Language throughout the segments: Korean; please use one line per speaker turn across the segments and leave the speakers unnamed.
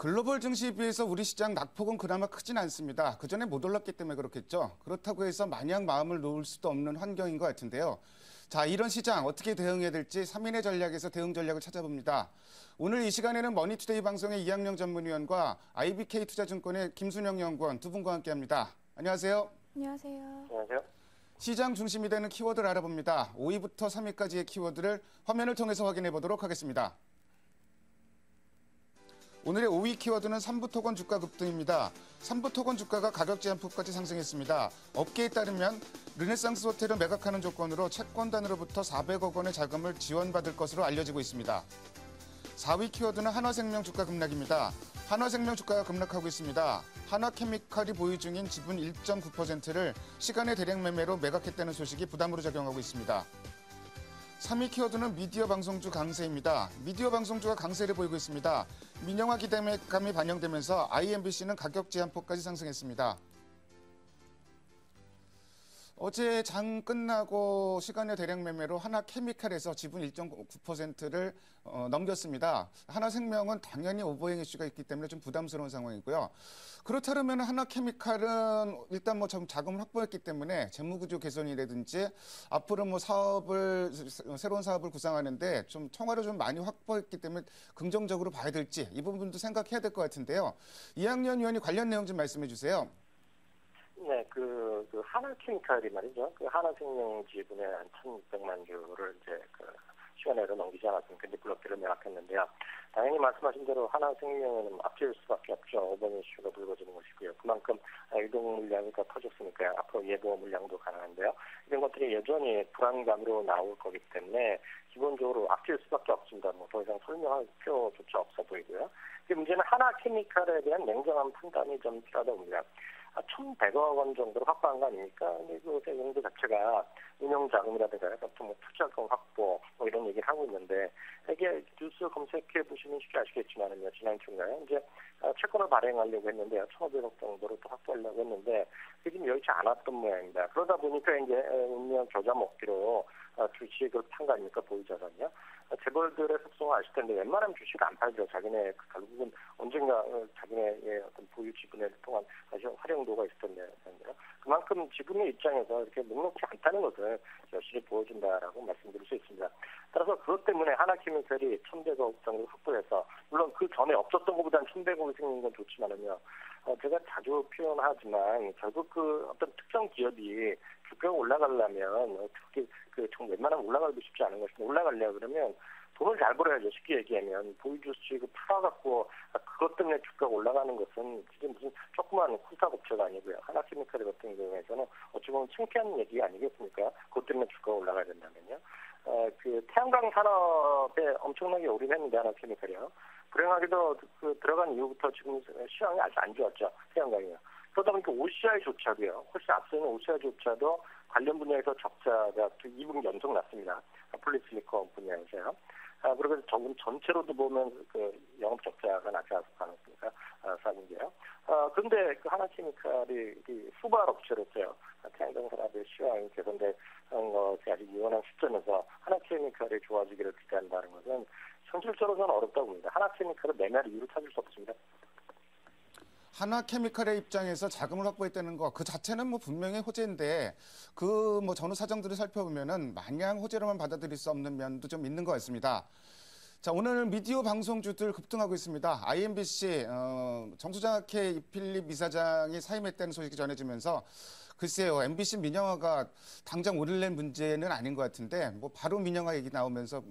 글로벌 증시에 비해서 우리 시장 낙폭은 그나마 크진 않습니다. 그전에 못 올랐기 때문에 그렇겠죠. 그렇다고 해서 마냥 마음을 놓을 수도 없는 환경인 것 같은데요. 자, 이런 시장 어떻게 대응해야 될지 3인의 전략에서 대응 전략을 찾아봅니다. 오늘 이 시간에는 머니투데이 방송의 이학령 전문위원과 IBK 투자증권의 김순영 연구원 두 분과 함께합니다. 안녕하세요.
안녕하세요.
안녕하세요.
시장 중심이 되는 키워드를 알아봅니다. 5위부터 3위까지의 키워드를 화면을 통해서 확인해 보도록 하겠습니다. 오늘의 5위 키워드는 삼부토건 주가 급등입니다. 삼부토건 주가가 가격 제한폭까지 상승했습니다. 업계에 따르면 르네상스 호텔을 매각하는 조건으로 채권단으로부터 400억 원의 자금을 지원받을 것으로 알려지고 있습니다. 4위 키워드는 한화생명 주가 급락입니다. 한화생명 주가가 급락하고 있습니다. 한화케미칼이 보유 중인 지분 1.9%를 시간의 대량 매매로 매각했다는 소식이 부담으로 작용하고 있습니다. 3위 키워드는 미디어 방송주 강세입니다. 미디어 방송주가 강세를 보이고 있습니다. 민영화 기대감이 반영되면서 IMBC는 가격 제한폭까지 상승했습니다. 어제 장 끝나고 시간의 대량 매매로 하나케미칼에서 지분 1.9%를 넘겼습니다. 하나생명은 당연히 오버행 이슈가 있기 때문에 좀 부담스러운 상황이고요. 그렇다면 하나케미칼은 일단 좀 자금을 확보했기 때문에 재무구조 개선이라든지 앞으로 새로운 사업을 구상하는데 좀 총알을 좀 많이 확보했기 때문에 긍정적으로 봐야 될지 이 부분도 생각해야 될 것 같은데요. 이학년 위원이 관련 내용 좀 말씀해 주세요.
네, 그 하나케미칼이 말이죠. 그 하나생명 지분의 한 1,600만 주를 이제 시간으로 넘기지 않았습니까? 이제 블록들을 매각했는데요. 당연히 말씀하신 대로 하나생명은 앞질 수밖에 없죠. 오버행 이슈가 불거지는 것이고요. 그만큼 유동 물량이 더 터졌으니까 앞으로 예보 물량도 가능한데요. 이런 것들이 여전히 불안감으로 나올 거기 때문에 기본적으로 앞질 수밖에 없습니다. 더 이상 설명할 필요조차 없어 보이고요. 문제는 하나케미칼에 대한 냉정한 판단이 좀 필요하다고 봅니다. 1,100억 원 정도로 확보한 거 아닙니까? 근데 그 용도 자체가 운영 자금이라든가 같은 투자금 확보 이런 얘기를 하고 있는데 이게 뉴스 검색해 보시면 쉽게 아시겠지만은요. 지난 주인가요? 이제 채권을 발행하려고 했는데요. 1,500억 정도를 또 확보하려고 했는데 그게 지금 여의치 않았던 모양입니다. 그러다 보니까 이제 운명 겨자 먹기로 주식을 판 거 아닙니까? 보유자산이요. 재벌들의 속성을 아실 텐데 웬만하면 주식을 안 팔죠. 자기네 결국은 언젠가 자기네의 어떤 보유 지분을 통한 아주 활용도가 있을 텐데요. 그만큼 지분의 입장에서 이렇게 넉넉지 않다는 것을 여실히 보여준다라고 말씀드릴 수 있습니다. 따라서 그것 때문에 하나케미칼이 1,100억 정도 확보해서 물론 그 전에 없었던 것보다는 1,100억이 생긴 건 좋지만은요. 제가 자주 표현하지만 결국 그 어떤 특정 기업이 주가가 올라가려면 특히 웬만하면 올라가기도 쉽지 않은 것인데 올라가려고 그러면 돈을 잘 벌어야죠. 쉽게 얘기하면 보유주 수익을 팔아갖고 그것 때문에 주가가 올라가는 것은 지금 무슨 조그만 콜타업체가 아니고요. 하나케미칼 같은 경우에서는 어찌 보면 창피한 얘기가 아니겠습니까? 그것 때문에 주가가 올라가야 된다면요. 태양광 산업에 엄청나게 올인했는데 하나케미칼이요. 불행하게도 들어간 이후부터 지금 시황이 아주 안 좋았죠. 태양광이요. 그러다 보니까 OCI조차도요. 훨씬 앞서 있는 OCI조차도 관련 분야에서 적자가 2분기 연속 났습니다. 폴리실리콘 분야에서요. 그리고 전체로도 보면 영업 적자가 나지 않았습니까? 4분기요. 그런데 하나케미칼이 후발 업체로서요. 태양광 산업의 시황이 개선된 것이 아직 유연한 시점에서 하나케미칼이 좋아지기를 기대한다는 것은 현실적으로는 어렵다고 봅니다. 하나케미칼은 매매할 이유를 찾을 수 없습니다.
하나케미칼의 입장에서 자금을 확보했다는 거 그 자체는 분명히 호재인데 전후 사정들을 살펴보면은 마냥 호재로만 받아들일 수 없는 면도 좀 있는 것 같습니다. 자, 오늘 미디어 방송주들 급등하고 있습니다. IMBC 정수장학회 이필립 이사장이 사임했다는 소식이 전해지면서 글쎄요, MBC 민영화가 당장 오를낸 문제는 아닌 것 같은데 바로 민영화 얘기 나오면서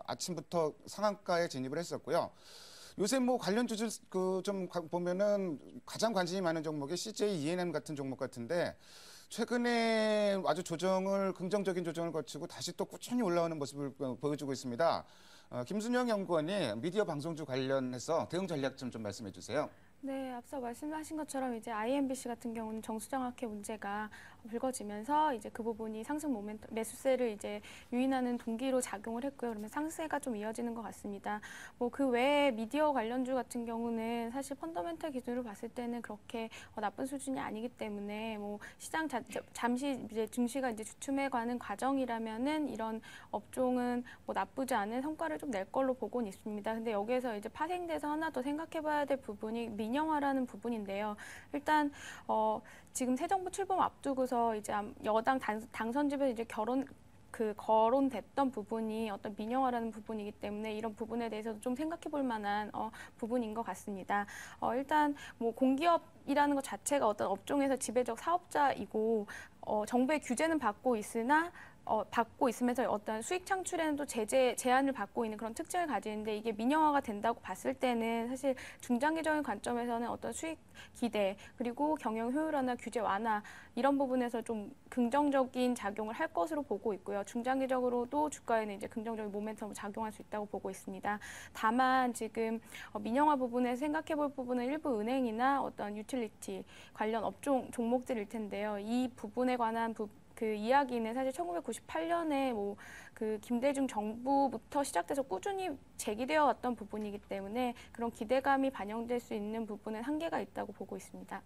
아침부터 상한가에 진입을 했었고요. 요새 관련주들 좀 보면은 가장 관심이 많은 종목이 CJ ENM 같은 종목 같은데 최근에 아주 긍정적인 조정을 거치고 다시 또 꾸준히 올라오는 모습을 보여주고 있습니다. 김순영 연구원이 미디어 방송주 관련해서 대응 전략 좀 말씀해 주세요.
네, 앞서 말씀하신 것처럼 이제 IMBC 같은 경우는 정수장학회 문제가 불거지면서 이제 그 부분이 상승 모멘텀, 매수세를 이제 유인하는 동기로 작용을 했고요. 그러면 상세가 좀 이어지는 것 같습니다. 뭐 그 외에 미디어 관련주 같은 경우는 사실 펀더멘탈 기준으로 봤을 때는 그렇게 나쁜 수준이 아니기 때문에 뭐 시장 잠시 이제 증시가 이제 주춤해 가는 과정이라면은 이런 업종은 뭐 나쁘지 않은 성과를 좀 낼 걸로 보고는 있습니다. 근데 여기에서 이제 파생돼서 하나 더 생각해봐야 될 부분이 민영화라는 부분인데요. 일단 지금 새 정부 출범 앞두고서 이제 여당 당선집에 이제 거론됐던 부분이 어떤 민영화라는 부분이기 때문에 이런 부분에 대해서도 좀 생각해 볼 만한 부분인 것 같습니다. 일단 뭐 공기업이라는 것 자체가 어떤 업종에서 지배적 사업자이고 정부의 규제는 받고 있으면서 어떤 수익 창출에는 또 제한을 받고 있는 그런 특징을 가지는데 이게 민영화가 된다고 봤을 때는 사실 중장기적인 관점에서는 어떤 수익 기대 그리고 경영 효율화나 규제 완화 이런 부분에서 좀 긍정적인 작용을 할 것으로 보고 있고요. 중장기적으로도 주가에는 이제 긍정적인 모멘텀을 작용할 수 있다고 보고 있습니다. 다만 지금 민영화 부분에서 생각해 볼 부분은 일부 은행이나 어떤 유틸리티 관련 업종 종목들일 텐데요. 이 부분에 관한 그 이야기는 사실 1998년에 뭐 그 김대중 정부부터 시작돼서 꾸준히 제기되어 왔던 부분이기 때문에 그런 기대감이 반영될 수 있는 부분은 한계가 있다고 보고 있습니다.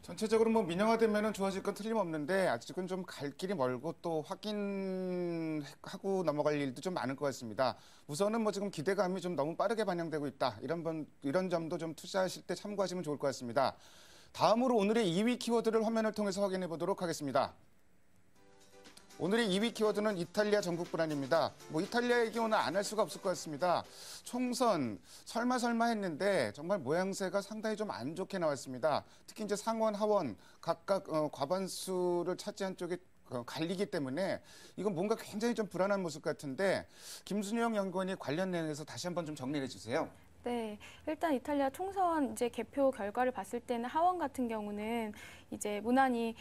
전체적으로 뭐 민영화되면은 좋아질 건 틀림없는데 아직은 좀 갈 길이 멀고 또 확인하고 넘어갈 일도 좀 많을 것 같습니다. 우선은 뭐 지금 기대감이 좀 너무 빠르게 반영되고 있다. 이런 점도 좀 투자하실 때 참고하시면 좋을 것 같습니다. 다음으로 오늘의 2위 키워드를 화면을 통해서 확인해 보도록 하겠습니다. 오늘의 2위 키워드는 이탈리아 전국 불안입니다. 뭐 이탈리아 얘기 오늘 안 할 수가 없을 것 같습니다. 총선 설마 했는데 정말 모양새가 상당히 좀 안 좋게 나왔습니다. 특히 이제 상원, 하원 각각 과반수를 차지한 쪽에 갈리기 때문에 이건 뭔가 굉장히 좀 불안한 모습 같은데 김순영 연구원이 관련 내용에서 다시 한번 좀 정리해 주세요.
네, 일단 이탈리아 총선 이제 개표 결과를 봤을 때는 하원 같은 경우는 이제 무난히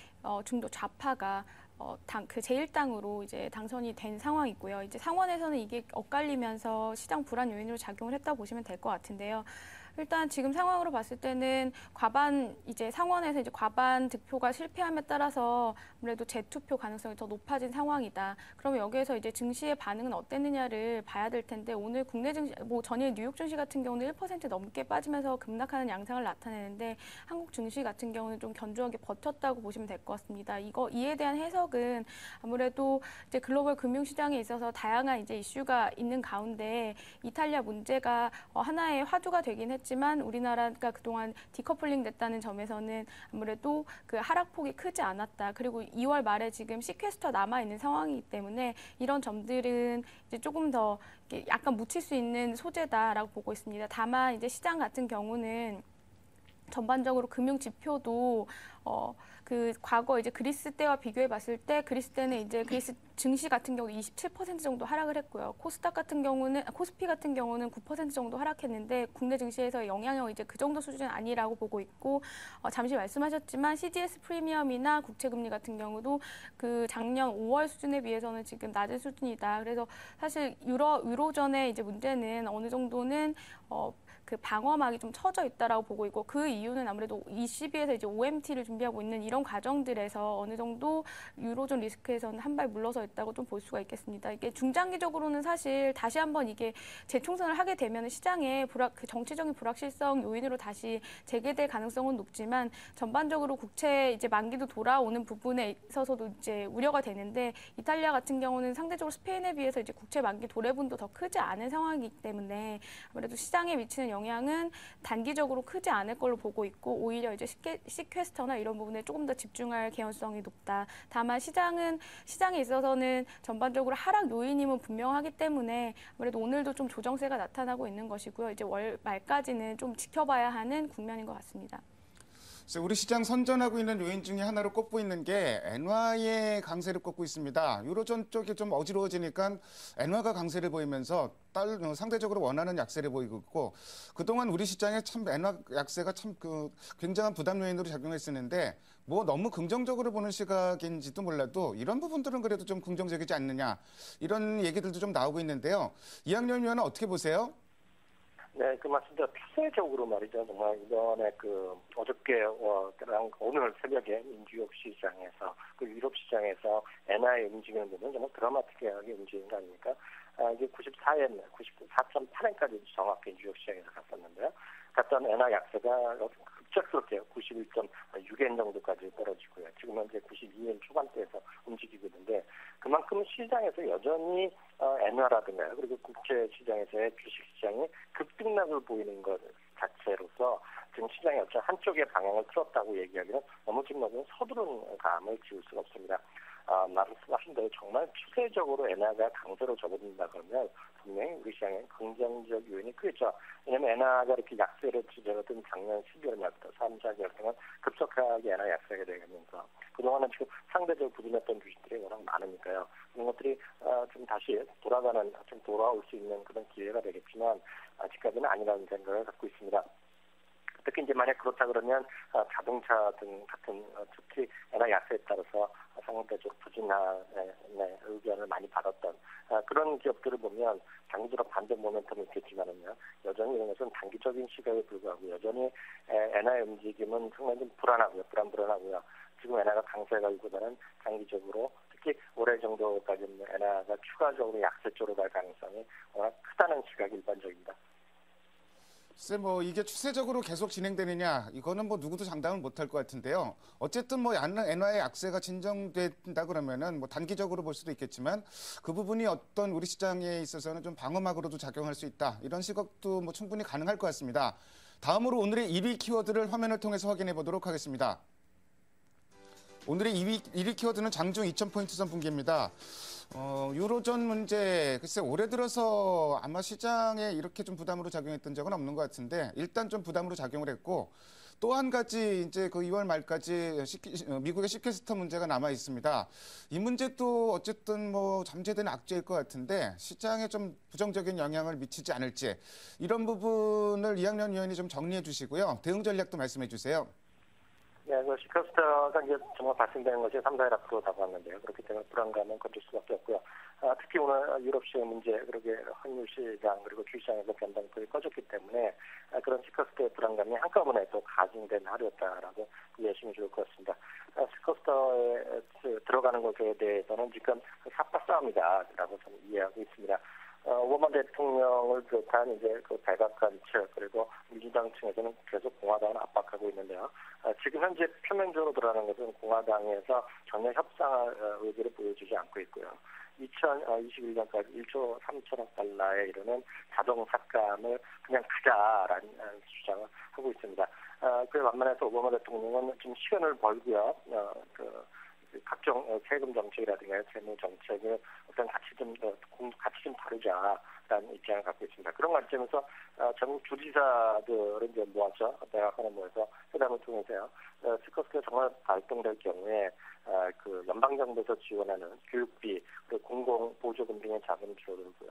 중도 좌파가 그 제1당으로 이제 당선이 된 상황이고요. 이제 상원에서는 이게 엇갈리면서 시장 불안 요인으로 작용을 했다고 보시면 될 것 같은데요. 일단 지금 상황으로 봤을 때는 상원에서 이제 과반 득표가 실패함에 따라서 아무래도 재투표 가능성이 더 높아진 상황이다. 그러면 여기에서 이제 증시의 반응은 어땠느냐를 봐야 될 텐데 오늘 국내 증시, 뭐 전일 뉴욕 증시 같은 경우는 1% 넘게 빠지면서 급락하는 양상을 나타내는데 한국 증시 같은 경우는 좀 견조하게 버텼다고 보시면 될 것 같습니다. 이에 대한 해석은 아무래도 이제 글로벌 금융시장에 있어서 다양한 이제 이슈가 있는 가운데 이탈리아 문제가 하나의 화두가 되긴 했지만 우리나라가 그동안 디커플링 됐다는 점에서는 아무래도 그 하락폭이 크지 않았다. 그리고 2월 말에 지금 시퀘스터 남아 있는 상황이기 때문에 이런 점들은 이제 조금 더 약간 묻힐 수 있는 소재다라고 보고 있습니다. 다만 이제 시장 같은 경우는 전반적으로 금융 지표도 그 과거 이제 그리스 때와 비교해 봤을 때 그리스 때는 이제 그리스 증시 같은 경우 27% 정도 하락을 했고요. 코스피 같은 경우는 9% 정도 하락했는데 국내 증시에서의 영향력이 이제 그 정도 수준은 아니라고 보고 있고 잠시 말씀하셨지만 CDS 프리미엄이나 국채금리 같은 경우도 그 작년 5월 수준에 비해서는 지금 낮은 수준이다. 그래서 사실 유로존의 이제 문제는 어느 정도는 그 방어막이 좀 쳐져 있다라고 보고 있고 그 이유는 아무래도 ECB에서 이제 OMT를 준비하고 있는 이런 과정들에서 어느 정도 유로존 리스크에서는 한 발 물러서 있다고 좀 볼 수가 있겠습니다. 이게 중장기적으로는 사실 다시 한번 이게 재총선을 하게 되면 시장의 그 정치적인 불확실성 요인으로 다시 재개될 가능성은 높지만 전반적으로 국채 이제 만기도 돌아오는 부분에 있어서도 이제 우려가 되는데 이탈리아 같은 경우는 상대적으로 스페인에 비해서 이제 국채 만기 도래분도 더 크지 않은 상황이기 때문에 아무래도 시장에 미치는 영향은 단기적으로 크지 않을 걸로 보고 있고 오히려 이제 시퀘스터나 이런 부분에 조금 더 집중할 개연성이 높다. 다만 시장에 있어서는 전반적으로 하락 요인임은 분명하기 때문에 아무래도 오늘도 좀 조정세가 나타나고 있는 것이고요. 이제 월 말까지는 좀 지켜봐야 하는 국면인 것 같습니다.
우리 시장 선전하고 있는 요인 중에 하나로 꼽고 있는 게 엔화의 강세를 꼽고 있습니다. 유로존 쪽이 좀 어지러워지니까 엔화가 강세를 보이면서 상대적으로 원하는 약세를 보이고 있고 그동안 우리 시장에 참 엔화 약세가 참 굉장한 부담 요인으로 작용했었는데 뭐 너무 긍정적으로 보는 시각인지도 몰라도 이런 부분들은 그래도 좀 긍정적이지 않느냐 이런 얘기들도 좀 나오고 있는데요. 이학년 위원은 어떻게 보세요?
네, 그 말씀대로 추세적으로 말이죠. 정말 이번에 어저께랑 오늘 새벽에 민주욕 시장에서 유럽 시장에서 엔화의 움직임을 보면 정말 드라마틱하게 움직인 거 아닙니까? 이게 94엔, 94.8엔까지 정확히 뉴욕 시장에서 갔었는데요. 갔던 엔화 약세가 급작스럽게 91.6엔 정도까지 떨어지고요. 지금 현재 92엔 초반대에서 움직이고 있는데 그만큼 시장에서 여전히 엔화라든가 그리고 국채 시장에서의 주식 시장이 급등락을 보이는 것 자체로서 지금 시장이 어떤 한쪽의 방향을 틀었다고 얘기하기는 너무 서두른 감을 지울 수가 없습니다. 말씀하신 대로 정말 추세적으로 엔화가 강세로 접어든다 그러면 분명히 우리 시장에 긍정적 요인이 크겠죠. 왜냐하면 엔화가 이렇게 약세를 주저하던 작년 12월 말부터 3, 4개월 동안 급속하게 엔화 약세가 되면서 그동안은 지금 상대적으로 부진했던 주식들이 워낙 많으니까요. 그런 것들이 좀 다시 돌아올 수 있는 그런 기회가 되겠지만 아직까지는 아니라는 생각을 갖고 있습니다. 특히 이제 만약 그렇다 그러면 자동차 등 같은 특히 엔화 약세에 따라서 상대적으로 부진한 의견을 많이 받았던 그런 기업들을 보면 장기적으로 반대 모멘텀이 있겠지만은요 여전히 이런 것은 단기적인 시각에 불과하고 여전히 엔화의 움직임은 상당히 좀 불안하고요. 지금 엔화가 강세가기보다는 장기적으로 특히 올해 정도까지는 엔화가 추가적으로 약세 쪽으로 갈 가능성이 워낙 크다는 시각이 일반적입니다.
글쎄 이게 추세적으로 계속 진행되느냐 이거는 누구도 장담을 못할 것 같은데요. 어쨌든 엔화의 약세가 진정된다 그러면은 단기적으로 볼 수도 있겠지만 그 부분이 어떤 우리 시장에 있어서는 좀 방어막으로도 작용할 수 있다. 이런 시각도 충분히 가능할 것 같습니다. 다음으로 오늘의 1위 키워드를 화면을 통해서 확인해 보도록 하겠습니다. 오늘의 1위 키워드는 장중 2000포인트 선 붕괴입니다. 유로존 문제, 글쎄 올해 들어서 아마 시장에 이렇게 좀 부담으로 작용했던 적은 없는 것 같은데 일단 좀 부담으로 작용을 했고 또 한 가지 이제 2월 말까지 미국의 시퀘스터 문제가 남아 있습니다. 이 문제도 어쨌든 잠재된 악재일 것 같은데 시장에 좀 부정적인 영향을 미치지 않을지 이런 부분을 이학년 위원이 좀 정리해 주시고요. 대응 전략도 말씀해 주세요.
네, 시퀘스터가 이제 정말 발생되는 것이 3, 4일 앞으로 다가왔는데요. 그렇기 때문에 불안감은 거둘 수밖에 없고요. 특히 오늘 유럽 시장 문제, 그러게 환율 시장 그리고 주식시장에서 변동폭이 커졌기 때문에 그런 시퀘스터의 불안감이 한꺼번에 또 가중된 하루였다라고 이해하시면 좋을 것 같습니다. 시퀘스터에 들어가는 것에 대해서는 지금 삽바 싸움이다라고 저는 이해하고 있습니다. 오바마 대통령을 비롯한 이제 백악관 측 그리고 민주당 층에서는 계속 공화당을 압박하고 있는데요. 지금 현재 표면적으로 드러나는 것은 공화당에서 전혀 협상할 의지를 보여주지 않고 있고요. 2021년까지 1조 3천억 달러에 이르는 자동 삭감을 그냥 가자라는 주장을 하고 있습니다. 그에 반면에서 오바마 대통령은 지금 시간을 벌고요. 각종 세금 정책이라든가 재무 정책을 같이 좀 다루자라는 입장을 갖고 있습니다. 그런 관점에서 전국 주지사들은 이제 모아서 백악관에 모여서 회담을 통해서요. 시퀘스터가 정말 발동될 경우에 연방정부에서 지원하는 교육비 그리고 공공보조금 등의 자금이 줄어들고요.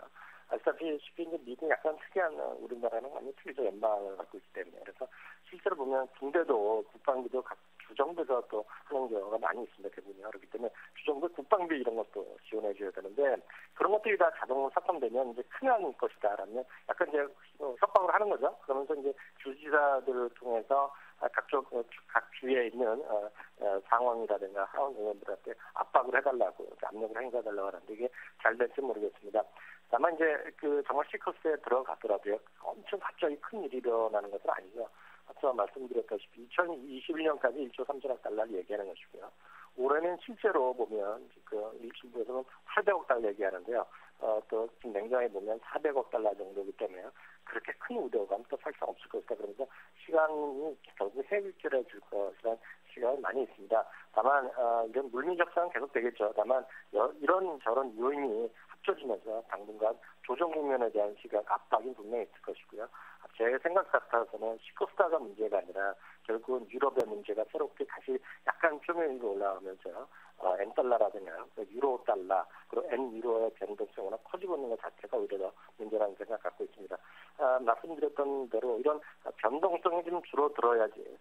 아시다시피 이제 미국이 약간 특이한 우리나라는 완전히 틀리죠. 연방을 갖고 있기 때문에. 그래서 실제로 보면 군대도 국방비도 각 주정부에서 또 하는 경우가 많이 있습니다. 대부분이요. 그렇기 때문에 주정부 국방비 이런 것도 지원해 줘야 되는데 그런 것들이 다 자동으로 삭감되면 이제 큰일 날 것이다라는 약간 이제 협박을 하는 거죠. 그러면서 이제 주지사들을 통해서 각 주에 있는 상원이라든가 하원 의원들한테 압박을 해달라고 압력을 행사해달라고 하는데 이게 잘 될지 모르겠습니다. 다만 이제 정말 시퀘스터에 들어가더라도요. 엄청 갑자기 큰 일이 일어나는 것은 아니죠. 앞서 말씀드렸다시피 2021년까지 1조 3천억 달러를 얘기하는 것이고요. 올해는 실제로 보면 일침부에서는 800억 달러 얘기하는데요. 또 지금 냉정하게 보면 400억 달러 정도이기 때문에 그렇게 큰 우려감 또 사실상 없을 것이다. 그러면서 시간이 결국 해결해줄 것이라는 시간이 많이 있습니다. 다만 이런 물리적 상황은 계속 되겠죠. 다만 이런 저런 요인이 합쳐지면서 당분간 조정 국면에 대한 시각 압박이 분명히 있을 것이고요. 제 생각 같아서는 시퀘스터가 문제가 아니라 결국은 유럽의 문제가 새롭게 다시 약간 표면 위로 올라오면서 엔달러라든가 유로 달러 그리고 엔 유로의 변동성이 커지고 있는 것 자체가 오히려 더 문제라는 생각 갖고 있습니다. 말씀드렸던 대로 이런 변동성이 좀 줄어들어야지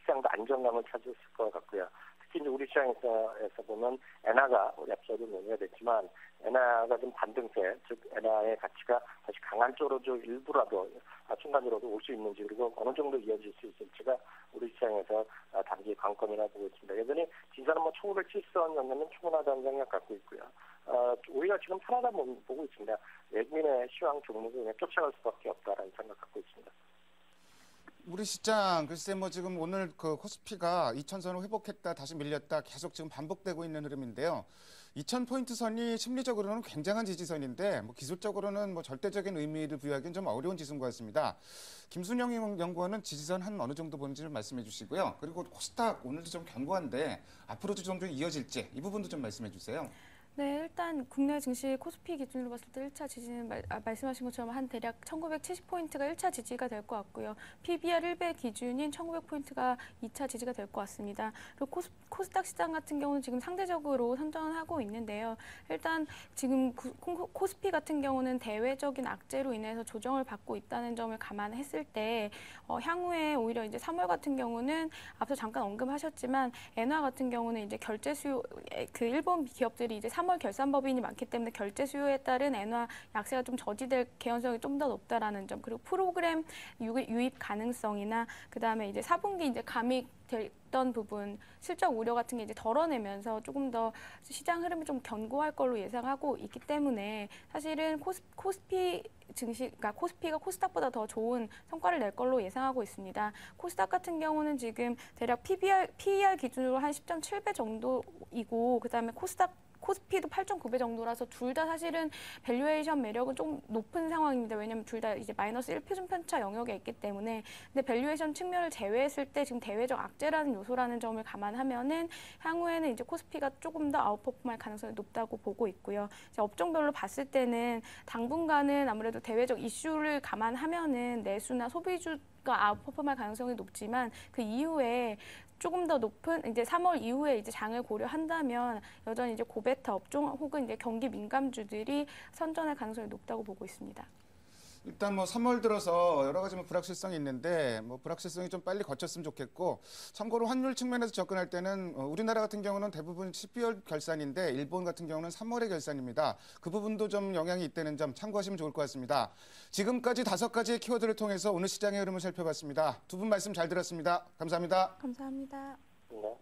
시장도 안정감을 찾을 것 같고요. 특히 이제 우리 시장에서 보면 엔화가 우리 앞서도 논의가 됐지만 엔화가 좀 반등세, 즉 엔화 엔화의 가치가 다시 강한 쪽으로 좀 일부라도 순간적으로도 올 수 있는지 그리고 어느 정도 이어질 수 있을지가 우리 시장에서 단기 관건이라 보고 있습니다. 여전히 지수는 1970선 정도는 충분하다는 생각 갖고 있고요. 오히려 지금 편하다 보고 있습니다. 외국인의 시황 종목이 그냥 쫓아갈 수밖에 없다라는 생각 갖고 있습니다.
우리 시장 글쎄 지금 오늘 그 코스피가 2,000선을 회복했다 다시 밀렸다 계속 지금 반복되고 있는 흐름인데요. 2,000포인트 선이 심리적으로는 굉장한 지지선인데 기술적으로는 절대적인 의미를 부여하기는 좀 어려운 지수인 것 같습니다. 김순영 연구원은 지지선 한 어느 정도 보는지를 말씀해 주시고요. 그리고 코스닥 오늘도 좀 견고한데 앞으로도 좀 이어질지 이 부분도 좀 말씀해 주세요.
네, 일단 국내 증시 코스피 기준으로 봤을 때 1차 지지는 말씀하신 것처럼 한 대략 1970포인트가 1차 지지가 될 것 같고요. PBR 1배 기준인 1900포인트가 2차 지지가 될 것 같습니다. 그리고 코스닥 시장 같은 경우는 지금 상대적으로 선전하고 있는데요. 일단 지금 코스피 같은 경우는 대외적인 악재로 인해서 조정을 받고 있다는 점을 감안했을 때 향후에 오히려 이제 3월 같은 경우는 앞서 잠깐 언급하셨지만 엔화 같은 경우는 이제 결제 수요 그 일본 기업들이 이제 3월 결산법인이 많기 때문에 결제 수요에 따른 엔화 약세가 좀 저지될 개연성이 좀 더 높다라는 점, 그리고 프로그램 유입 가능성이나 그다음에 이제 4분기 이제 감익됐던 부분 실적 우려 같은 게 이제 덜어내면서 조금 더 시장 흐름이 좀 견고할 걸로 예상하고 있기 때문에 사실은 코스피 증시, 그러니까 코스피가 코스닥보다 더 좋은 성과를 낼 걸로 예상하고 있습니다. 코스닥 같은 경우는 지금 대략 PER 기준으로 한 10.7배 정도이고, 그다음에 코스피도 8.9배 정도라서 둘 다 사실은 밸류에이션 매력은 좀 높은 상황입니다. 왜냐하면 둘 다 이제 마이너스 1표준 편차 영역에 있기 때문에. 근데 밸류에이션 측면을 제외했을 때 지금 대외적 악재라는 요소라는 점을 감안하면은 향후에는 이제 코스피가 조금 더 아웃퍼폼할 가능성이 높다고 보고 있고요. 이제 업종별로 봤을 때는 당분간은 아무래도 대외적 이슈를 감안하면은 내수나 소비주가 아웃퍼폼할 가능성이 높지만 그 이후에 조금 더 높은 이제 3월 이후에 이제 장을 고려한다면 여전히 이제 고베타 업종 혹은 이제 경기 민감주들이 선전할 가능성이 높다고 보고 있습니다.
일단 3월 들어서 여러 가지 불확실성이 있는데 불확실성이 좀 빨리 거쳤으면 좋겠고, 참고로 환율 측면에서 접근할 때는 우리나라 같은 경우는 대부분 12월 결산인데 일본 같은 경우는 3월에 결산입니다. 그 부분도 좀 영향이 있다는 점 참고하시면 좋을 것 같습니다. 지금까지 5가지의 키워드를 통해서 오늘 시장의 흐름을 살펴봤습니다. 두 분 말씀 잘 들었습니다. 감사합니다.
감사합니다.
네.